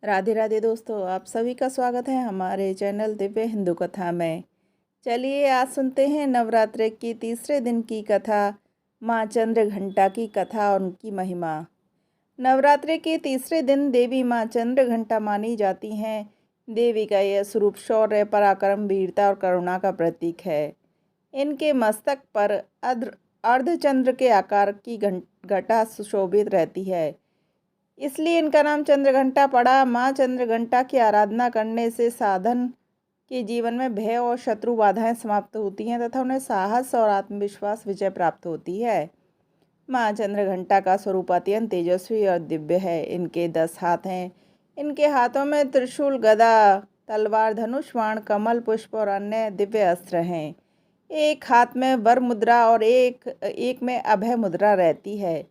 राधे राधे दोस्तों, आप सभी का स्वागत है हमारे चैनल दिव्य हिंदू कथा में। चलिए आज सुनते हैं नवरात्रि की तीसरे दिन की कथा, माँ चंद्र घंटा की कथा और उनकी महिमा। नवरात्रि के तीसरे दिन देवी माँ चंद्र घंटा मानी जाती हैं। देवी का यह स्वरूप शौर्य, पराक्रम, वीरता और करुणा का प्रतीक है। इनके मस्तक पर अर्धचंद्र के आकार की घटा सुशोभित रहती है, इसलिए इनका नाम चंद्रघंटा पड़ा। माँ चंद्रघंटा की आराधना करने से साधन के जीवन में भय और शत्रु बाधाएं समाप्त होती हैं तथा उन्हें साहस और आत्मविश्वास विजय प्राप्त होती है। माँ चंद्रघंटा का स्वरूप अत्यंत तेजस्वी और दिव्य है। इनके 10 हाथ हैं। इनके हाथों में त्रिशूल, गदा, तलवार, धनुष, बाण, कमल पुष्प और अन्य दिव्य अस्त्र हैं। एक हाथ में वर मुद्रा और एक में अभय मुद्रा रहती है।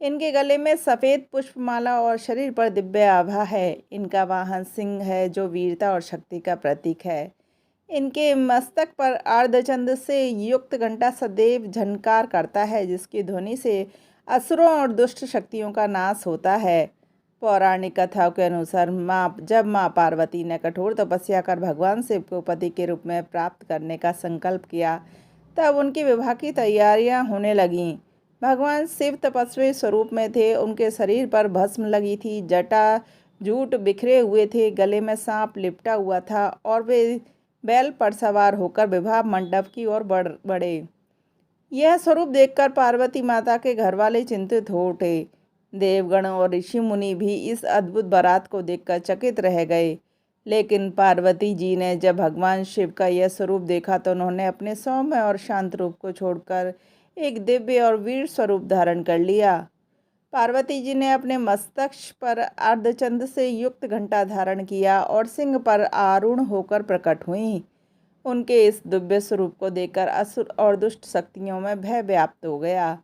इनके गले में सफ़ेद पुष्पमाला और शरीर पर दिव्य आभा है। इनका वाहन सिंह है जो वीरता और शक्ति का प्रतीक है। इनके मस्तक पर अर्धचंद्र से युक्त घंटा सदैव झनकार करता है, जिसकी ध्वनि से असुरों और दुष्ट शक्तियों का नाश होता है। पौराणिक कथाओं के अनुसार जब माँ पार्वती ने कठोर तपस्या कर भगवान शिव को पति के रूप में प्राप्त करने का संकल्प किया, तब उनकी विवाह की तैयारियां होने लगीं। भगवान शिव तपस्वी स्वरूप में थे। उनके शरीर पर भस्म लगी थी, जटा जूट बिखरे हुए थे, गले में सांप लिपटा हुआ था और वे बैल पर सवार होकर विवाह मंडप की ओर बढ़े। यह स्वरूप देखकर पार्वती माता के घरवाले चिंतित हो उठे। देवगण और ऋषि मुनि भी इस अद्भुत बारात को देखकर चकित रह गए। लेकिन पार्वती जी ने जब भगवान शिव का यह स्वरूप देखा तो उन्होंने अपने सौम्य और शांत रूप को छोड़कर एक दिव्य और वीर स्वरूप धारण कर लिया। पार्वती जी ने अपने मस्तक पर अर्धचंद्र से युक्त घंटा धारण किया और सिंह पर आरूढ़ होकर प्रकट हुई। उनके इस दिव्य स्वरूप को देखकर असुर और दुष्ट शक्तियों में भय व्याप्त हो गया।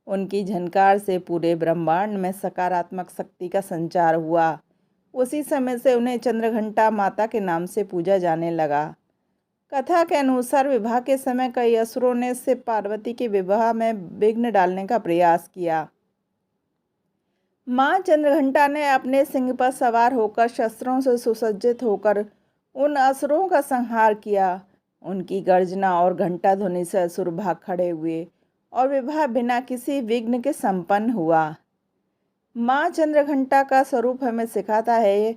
उनकी झनकार से पूरे ब्रह्मांड में सकारात्मक शक्ति का संचार हुआ। उसी समय से उन्हें चंद्रघंटा माता के नाम से पूजा जाने लगा। कथा के अनुसार विवाह के समय कई असुरों ने शिव पार्वती के विवाह में विघ्न डालने का प्रयास किया। मां चंद्रघंटा ने अपने सिंह पर सवार होकर शस्त्रों से सुसज्जित होकर उन असुरों का संहार किया। उनकी गर्जना और घंटा ध्वनि से असुर भाग खड़े हुए और विवाह बिना किसी विघ्न के संपन्न हुआ। मां चंद्रघंटा का स्वरूप हमें सिखाता है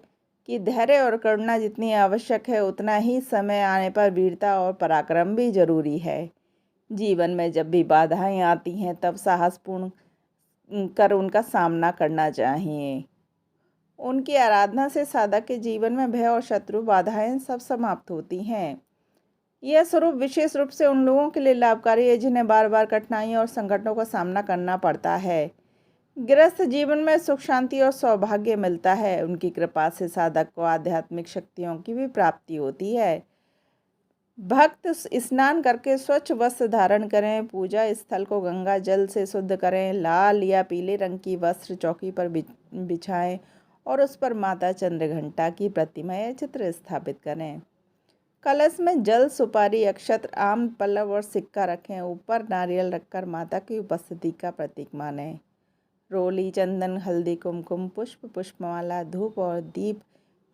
कि धैर्य और करुणा जितनी आवश्यक है, उतना ही समय आने पर वीरता और पराक्रम भी जरूरी है। जीवन में जब भी बाधाएं आती हैं, तब साहसपूर्ण कर उनका सामना करना चाहिए। उनकी आराधना से साधक के जीवन में भय और शत्रु बाधाएं सब समाप्त होती हैं। यह स्वरूप विशेष रूप से उन लोगों के लिए लाभकारी है जिन्हें बार बार कठिनाइयों और संकटों का सामना करना पड़ता है। गृहस्थ जीवन में सुख, शांति और सौभाग्य मिलता है। उनकी कृपा से साधक को आध्यात्मिक शक्तियों की भी प्राप्ति होती है। भक्त स्नान करके स्वच्छ वस्त्र धारण करें, पूजा स्थल को गंगा जल से शुद्ध करें, लाल या पीले रंग की वस्त्र चौकी पर बिछाएं और उस पर माता चंद्रघंटा की प्रतिमा या चित्र स्थापित करें। कलश में जल, सुपारी, अक्षत, आम, पल्लव और सिक्का रखें। ऊपर नारियल रखकर माता की उपस्थिति का प्रतीक मानें। रोली, चंदन, हल्दी, कुमकुम, पुष्प, पुष्पमाला, धूप और दीप,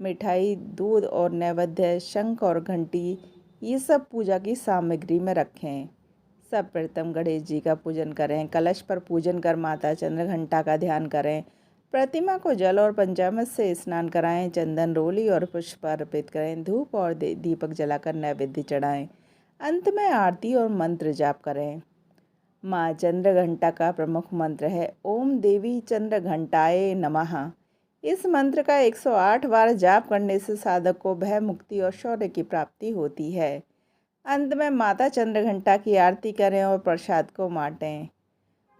मिठाई, दूध और नैवेद्य, शंख और घंटी, ये सब पूजा की सामग्री में रखें। सब प्रथम गणेश जी का पूजन करें। कलश पर पूजन कर माता चंद्रघंटा का ध्यान करें। प्रतिमा को जल और पंचामृत से स्नान कराएं। चंदन, रोली और पुष्प अर्पित करें। धूप और दीपक जलाकर नैवेद्य चढ़ाएं। अंत में आरती और मंत्र जाप करें। माँ चंद्रघंटा का प्रमुख मंत्र है ओम देवी चंद्रघंटाए नमः। इस मंत्र का 108 बार जाप करने से साधक को भय मुक्ति और शौर्य की प्राप्ति होती है। अंत में माता चंद्रघंटा की आरती करें और प्रसाद को बांटें।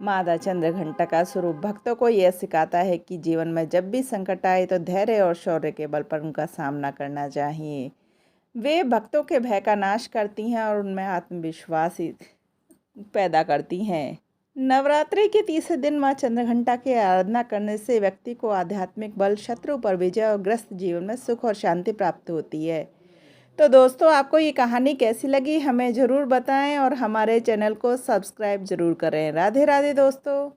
माता चंद्रघंटा का स्वरूप भक्तों को यह सिखाता है कि जीवन में जब भी संकट आए तो धैर्य और शौर्य के बल पर उनका सामना करना चाहिए। वे भक्तों के भय का नाश करती हैं और उनमें आत्मविश्वास पैदा करती हैं। नवरात्रि के तीसरे दिन माँ चंद्रघंटा की आराधना करने से व्यक्ति को आध्यात्मिक बल, शत्रु पर विजय और ग्रस्त जीवन में सुख और शांति प्राप्त होती है। तो दोस्तों, आपको ये कहानी कैसी लगी हमें ज़रूर बताएं और हमारे चैनल को सब्सक्राइब ज़रूर करें। राधे राधे दोस्तों।